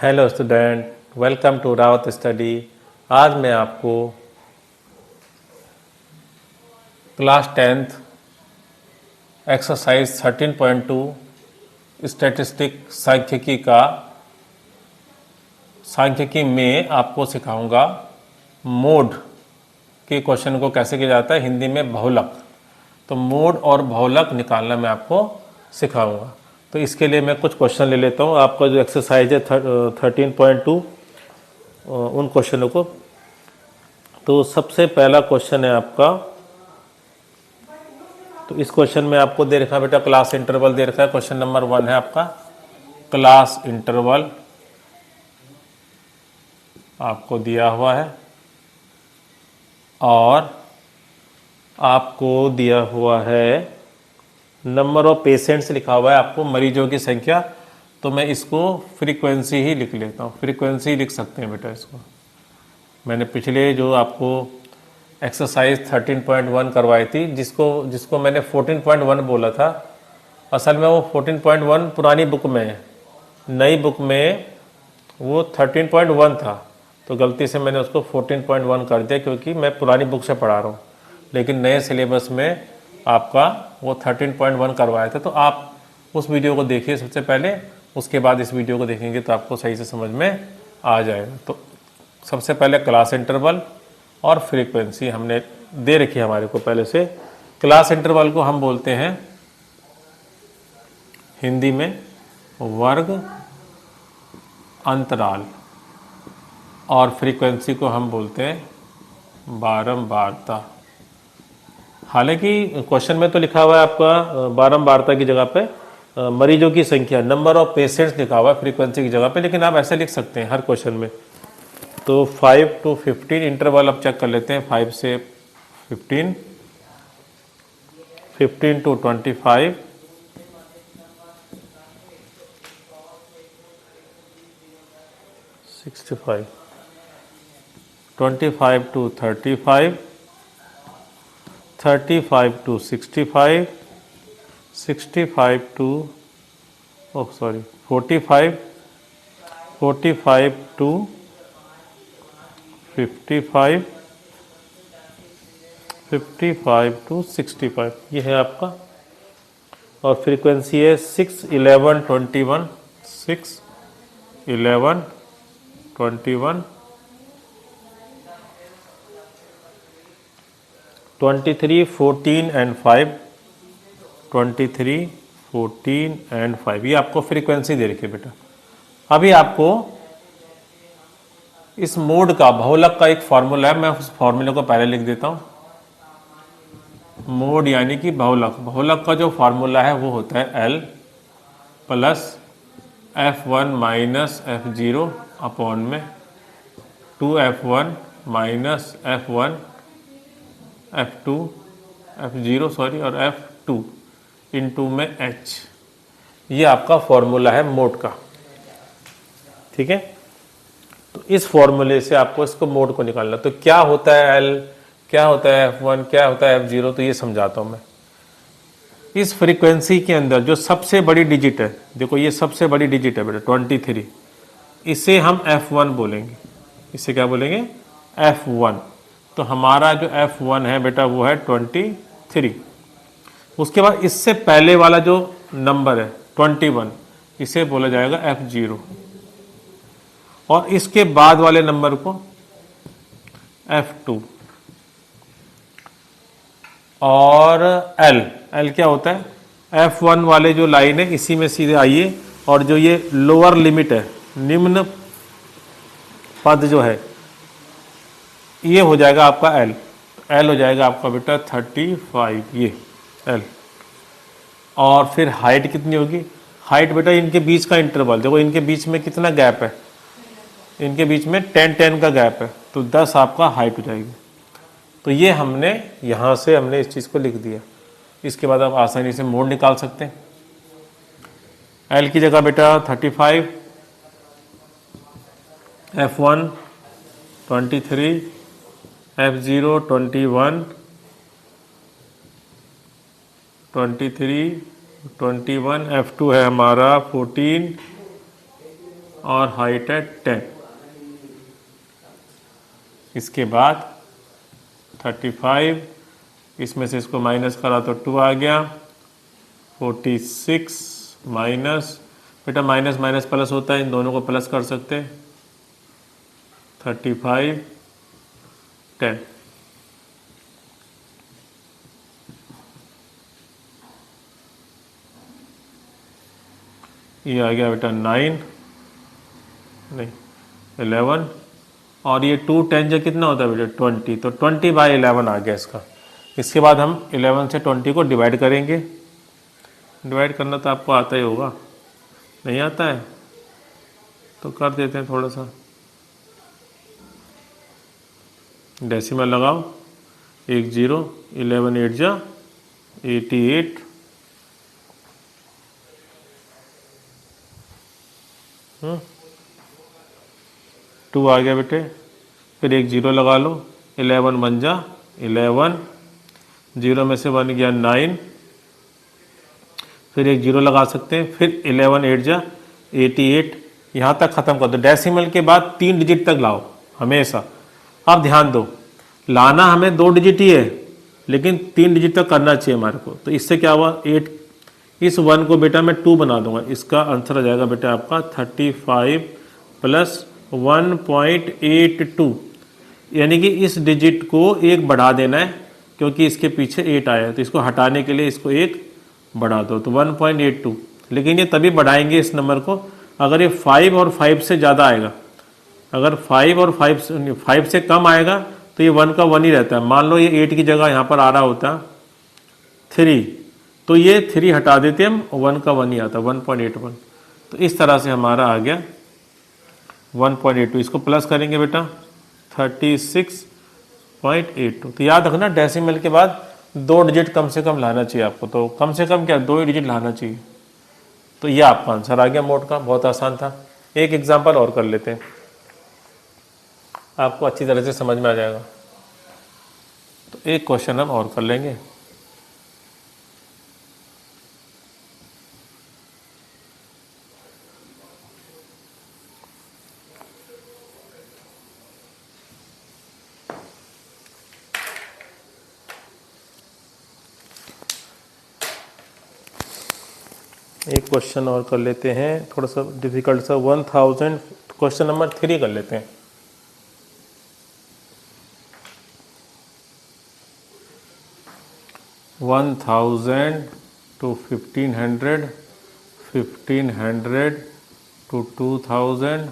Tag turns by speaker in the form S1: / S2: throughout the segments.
S1: Hello student, welcome to Rawat study. आज मैं आपको क्लास 10th एक्सरसाइज 13.2 स्टैटिस्टिक सांख्यिकी में आपको सिखाऊंगा मोड के क्वेश्चन को कैसे किया जाता है, हिंदी में बहुलक। तो मोड और बहुलक निकालना मैं आपको सिखाऊंगा। तो इसके लिए मैं कुछ क्वेश्चन ले लेता हूँ। आपका जो एक्सरसाइज है 13.2 उन क्वेश्चनों को। तो सबसे पहला क्वेश्चन है आपका, तो इस क्वेश्चन में आपको दे रखा है बेटा क्लास इंटरवल दे रखा है। क्वेश्चन नंबर 1 है आपका क्लास इंटरवल आपको दिया हुआ है और आपको दिया हुआ है नंबर ऑफ पेशेंट्स लिखा हुआ है, आपको मरीजों की संख्या। तो मैं इसको फ्रीक्वेंसी ही लिख लेता हूँ, फ्रीक्वेंसी लिख सकते हैं बेटा इसको। मैंने पिछले जो आपको एक्सरसाइज 13.1 करवाई थी, जिसको मैंने 14.1 बोला था, असल में वो 14.1 पुरानी बुक में है, नई बुक में वो 13.1 था। तो गलती से मैंने उसको 14.1 कर दिया क्योंकि मैं पुरानी बुक से पढ़ा रहा हूँ, लेकिन नए सिलेबस में आपका वो 13.1 करवाया था। तो आप उस वीडियो को देखिए सबसे पहले, उसके बाद इस वीडियो को देखेंगे तो आपको सही से समझ में आ जाएगा। तो सबसे पहले क्लास इंटरवल और फ्रीक्वेंसी हमने दे रखी है हमारे को पहले से। क्लास इंटरवल को हम बोलते हैं हिंदी में वर्ग अंतराल और फ्रीक्वेंसी को हम बोलते हैं बारंबारता। हालांकि क्वेश्चन में तो लिखा हुआ है आपका बारंबारता की जगह पे मरीजों की संख्या, नंबर ऑफ पेशेंट्स लिखा हुआ है फ्रीक्वेंसी की जगह पे, लेकिन आप ऐसे लिख सकते हैं हर क्वेश्चन में। तो 5 to 15 इंटरवल अब चेक कर लेते हैं। 5 से 15, 15 to 25, 65, 25 to 35, 35 to 65, 65 to 45, 45 to 55, 55 to 65, ये है आपका। और फ्रीक्वेंसी है 6, 11, 21, 6, 11, 21, 23, 14 एंड 5, 23, 14 एंड 5, ये आपको फ्रीक्वेंसी दे रखी है बेटा। अभी आपको इस मोड का, बहुलक का एक फार्मूला है, मैं उस फार्मूले को पहले लिख देता हूँ। मोड यानी कि बहुलक, बहुलक का जो फार्मूला है वो होता है L plus F1 minus F0 upon में 2F1 minus F1 F2 F0 और F2 इंटू में H। ये आपका फॉर्मूला है मोड का, ठीक है। तो इस फॉर्मूले से आपको इसको मोड को निकालना। तो क्या होता है L, क्या होता है F1, क्या होता है F0, तो ये समझाता हूँ मैं। इस फ्रीक्वेंसी के अंदर जो सबसे बड़ी डिजिट है, देखो ये सबसे बड़ी डिजिट है बेटा 23, इसे हम F1 बोलेंगे। इसे क्या बोलेंगे? F1। तो हमारा जो F1 है बेटा वो है 23। उसके बाद इससे पहले वाला जो नंबर है 21, इसे बोला जाएगा F0, और इसके बाद वाले नंबर को F2। और L क्या होता है? F1 वाले जो लाइन है इसी में सीधे आइए, और जो ये लोअर लिमिट है, निम्न पद जो है, ये हो जाएगा आपका L हो जाएगा आपका बेटा 35, ये L। और फिर हाइट कितनी होगी? हाइट बेटा इनके बीच का इंटरवल, देखो इनके बीच में कितना गैप है, इनके बीच में 10 का गैप है, तो 10 आपका हाइट हो जाएगी। तो ये हमने यहाँ से हमने इस चीज़ को लिख दिया। इसके बाद आप आसानी से मोड निकाल सकते हैं। L की जगह बेटा 35, F1 23, F0 21, 23, 21, F2 है हमारा 14, और हाइट है 10। इसके बाद 35, इसमें से इसको माइनस करा तो 2 आ गया। 46 माइनस, बेटा माइनस माइनस प्लस होता है, इन दोनों को प्लस कर सकते हैं। 35 10, ये आ गया बेटा 9 नहीं 11, और ये 2 10 जो कितना होता है बेटा 20, तो 20/11 आ गया इसका। इसके बाद हम 11 से 20 को डिवाइड करेंगे। डिवाइड करना तो आपको आता ही होगा, नहीं आता है तो कर देते हैं थोड़ा सा। डेसिमल लगाओ, 1 0, 11 8 जा 88, टू आ गया बेटे। फिर 1 0 लगा लो, 11 1 जा 11, 0 में से 1 गया 9, फिर 1 0 लगा सकते हैं, फिर 11 8 जा 88, यहाँ तक ख़त्म कर दो। डेसिमल के बाद 3 डिजिट तक लाओ हमेशा। अब ध्यान दो, लाना हमें 2 डिजिट ही है, लेकिन 3 डिजिट तक करना चाहिए हमारे को। तो इससे क्या हुआ 8, इस 1 को बेटा मैं 2 बना दूंगा। इसका आंसर आ जाएगा बेटा आपका 35 प्लस 1.82, यानी कि इस डिजिट को 1 बढ़ा देना है, क्योंकि इसके पीछे 8 आया है, तो इसको हटाने के लिए इसको 1 बढ़ा दो, तो 1.82। लेकिन ये तभी बढ़ाएंगे इस नंबर को अगर ये 5 और 5 से ज़्यादा आएगा। अगर 5 और 5 से कम आएगा तो ये 1 का 1 ही रहता है। मान लो ये 8 की जगह यहाँ पर आ रहा होता 3, तो ये 3 हटा देते हम, 1 का 1 ही आता 1.81। तो इस तरह से हमारा आ गया 1.82। इसको प्लस करेंगे बेटा 36.82। तो याद रखना डेसिमल के बाद 2 डिजिट कम से कम लाना चाहिए आपको, तो कम से कम क्या 2 ही डिजिट लाना चाहिए। तो ये आपका आंसर आ गया मोड का, बहुत आसान था। एक एग्जाम्पल और कर लेते हैं, आपको अच्छी तरह से समझ में आ जाएगा। तो एक क्वेश्चन हम और कर लेंगे। एक क्वेश्चन और कर लेते हैं, थोड़ा सा डिफिकल्ट सा। 1000, क्वेश्चन नंबर 3 कर लेते हैं। $1000 to 1500, 1500 to 2000,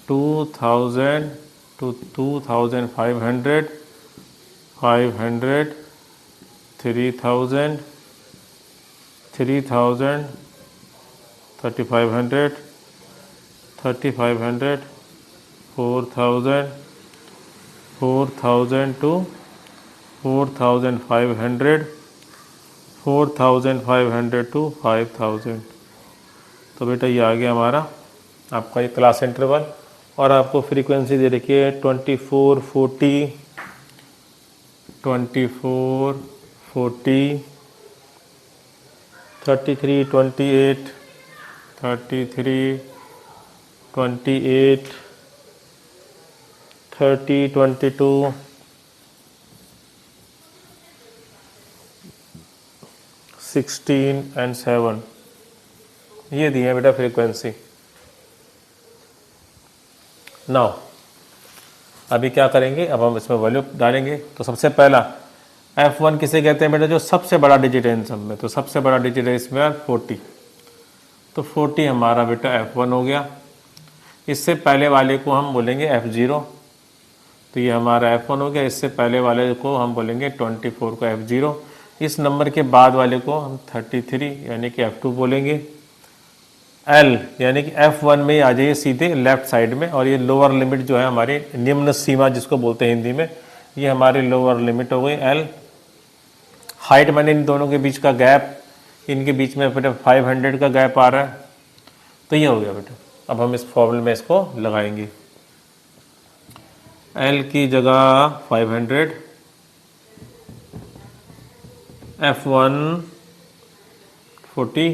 S1: 2000 to 2500, 500, 3000, 3000, 3500, 3500, 4000, 4000 to 4500, 4500 to 5000। तो बेटा ये आ गया हमारा आपका ये क्लास इंटरवल, और आपको फ्रीक्वेंसी दे रखी है 24 40, 24 40, 33 28, 33 28, 30 22, 16 and 7, ये दी है बेटा फ्रीक्वेंसी। नाउ अभी क्या करेंगे, अब हम इसमें वैल्यू डालेंगे। तो सबसे पहला F1 किसे कहते हैं बेटा, जो सबसे बड़ा डिजिट है इन सब में। तो सबसे बड़ा डिजिट है इसमें 40, तो 40 हमारा बेटा F1 हो गया। इससे पहले वाले को हम बोलेंगे F0, तो ये हमारा F1 हो गया। इससे पहले वाले को हम बोलेंगे 24 को F0। इस नंबर के बाद वाले को हम 33 यानी कि F2 बोलेंगे। L यानी कि F1 में आ जाइए सीधे लेफ्ट साइड में, और ये लोअर लिमिट जो है हमारी निम्न सीमा जिसको बोलते हैं हिंदी में, ये हमारी लोअर लिमिट हो गई L। हाइट मैंने इन दोनों के बीच का गैप, इनके बीच में बेटा 500 का गैप आ रहा है, तो ये हो गया बेटा। अब हम इस फॉर्मूले में इसको लगाएंगे। L की जगह 500, F1 40,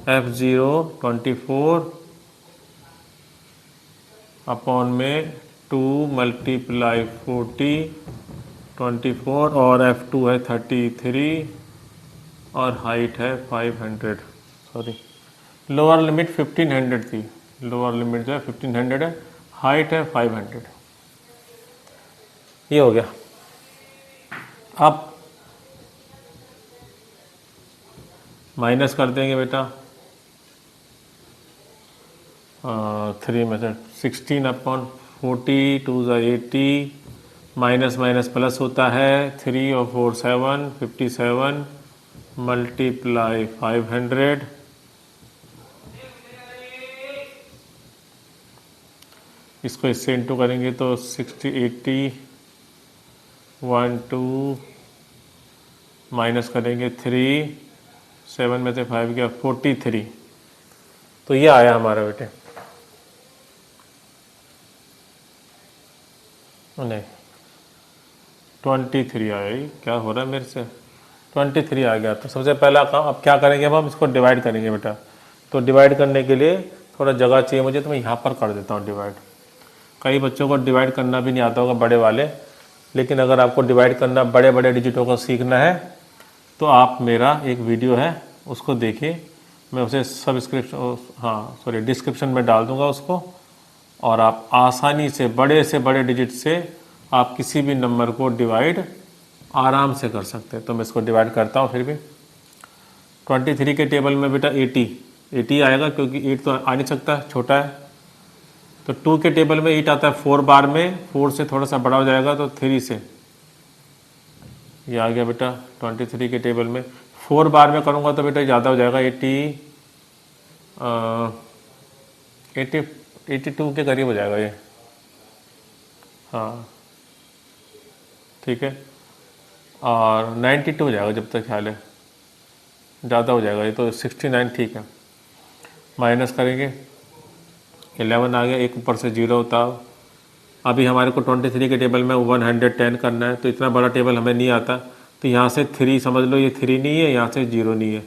S1: F0 24, अपॉन में 2 मल्टीप्लाई 40 24 और F2 है 33 और हाइट है 500, सॉरी लोअर लिमिट 1500 थी, लोअर लिमिट जो है 1500 है, हाइट है 500। ये हो गया। अब माइनस कर देंगे बेटा 3 में से 16 अपॉन 40 2 ज़ा 80 माइनस माइनस प्लस होता है 3 और 4 7 57 मल्टीप्लाई 500 इसको इससे इंटू करेंगे तो 60 80 1 2 माइनस करेंगे 3 7 में से 5 गया 43। तो ये आया हमारा बेटे, नहीं 23 आया। ये क्या हो रहा है मेरे से, 23 आ गया। तो सबसे पहला काम अब क्या करेंगे, अब हम इसको डिवाइड करेंगे बेटा। तो डिवाइड करने के लिए थोड़ा जगह चाहिए मुझे, तो मैं यहाँ पर कर देता हूँ डिवाइड। कई बच्चों को डिवाइड करना भी नहीं आता होगा, बड़े वाले, लेकिन अगर आपको डिवाइड करना बड़े बड़े डिजिटों को सीखना है तो आप मेरा एक वीडियो है उसको देखिए, मैं उसे डिस्क्रिप्शन में डाल दूँगा उसको, और आप आसानी से बड़े डिजिट से आप किसी भी नंबर को डिवाइड आराम से कर सकते हैं। तो मैं इसको डिवाइड करता हूँ फिर भी। 23 के टेबल में बेटा 80 आएगा, क्योंकि 8 तो आ नहीं सकता, छोटा है। तो 2 के टेबल में 8 आता है 4 बार में, 4 से थोड़ा सा बड़ा हो जाएगा तो 3 से ये आ गया बेटा। 23 के टेबल में 4 बार में करूँगा तो बेटा ज़्यादा हो जाएगा, 82 के करीब हो जाएगा ये, हाँ ठीक है। और 92 हो जाएगा जब तक ख्याल है, ज़्यादा हो जाएगा ये तो 69 ठीक है। माइनस करेंगे 11 आ गया, एक ऊपर से 0 होता। अभी हमारे को 23 के टेबल में 110 करना है, तो इतना बड़ा टेबल हमें नहीं आता, तो यहाँ से 3 समझ लो, ये 3 नहीं है, यहाँ से 0 नहीं है।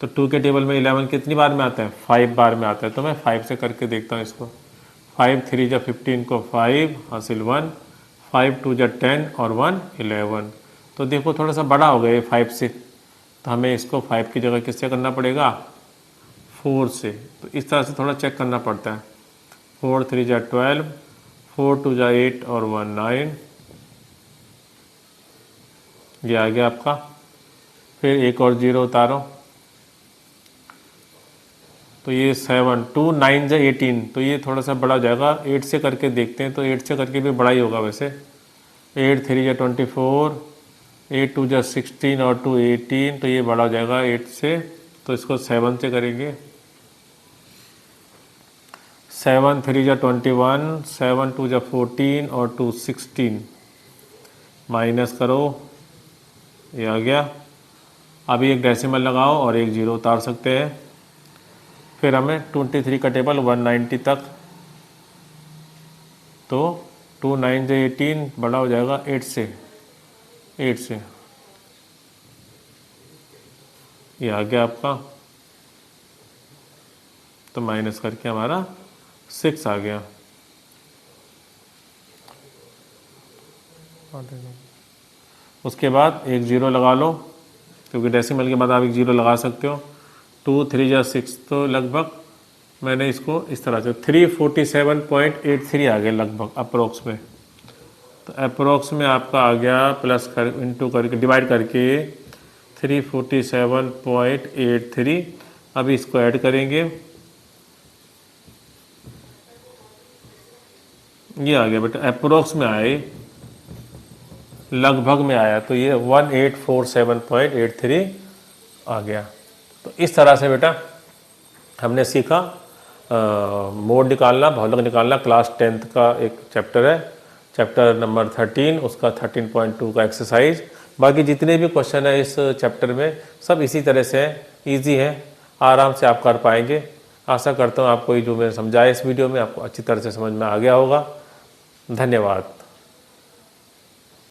S1: तो 2 के टेबल में 11 कितनी बार में आता है, 5 बार में आता है। तो मैं 5 से करके देखता हूँ इसको। 5 3 जा 15 को 5 हासिल 1, 5 2 जा 10 और 1 11। तो देखो थोड़ा सा बड़ा हो गया ये 5 से, तो हमें इसको 5 की जगह किससे करना पड़ेगा, 4 से। तो इस तरह से थोड़ा चेक करना पड़ता है। 4 3 जा 12, 4 2 जा 8 और 1 9, ये आ गया आपका। फिर एक और 0 उतारो, तो ये 7 2 9 जा 18, तो ये थोड़ा सा बड़ा हो जाएगा। 8 से करके देखते हैं, तो 8 से करके भी बड़ा ही होगा वैसे। 8 3 जा 24, 8 2 जा 16 और 2 18, तो ये बड़ा हो जाएगा 8 से। तो इसको 7 से करेंगे। 7 3 जा 21, 7 2 जा 14 और 2 16, माइनस करो, ये आ गया। अभी एक डेसिमल लगाओ और एक 0 उतार सकते हैं। फिर हमें 23 का टेबल 190 तक, तो 2 9 से 18 बड़ा हो जाएगा 8 से, ये आ गया आपका। तो माइनस करके हमारा 6 आ गया। उसके बाद एक 0 लगा लो, क्योंकि डेसिमल के बाद आप एक 0 लगा सकते हो। 2 3 जा 6, तो लगभग मैंने इसको इस तरह से 347.83 आ गया लगभग अप्रोक्स में। तो अप्रोक्स में आपका आ गया प्लस कर इंटू करके डिवाइड करके 347.83। अभी इसको ऐड करेंगे, ये आ गया बेटा। अप्रोक्स में आए, लगभग में आया, तो ये 1847.83 आ गया। तो इस तरह से बेटा हमने सीखा मोड निकालना, बहुलक निकालना। क्लास 10th का एक चैप्टर है, चैप्टर नंबर 13, उसका 13.2 का एक्सरसाइज। बाकी जितने भी क्वेश्चन है इस चैप्टर में सब इसी तरह से है, ईजी है, आराम से आप कर पाएंगे। आशा करता हूँ आपको ये जो मैंने समझाया इस वीडियो में आपको अच्छी तरह से समझ में आ गया होगा। धन्यवाद।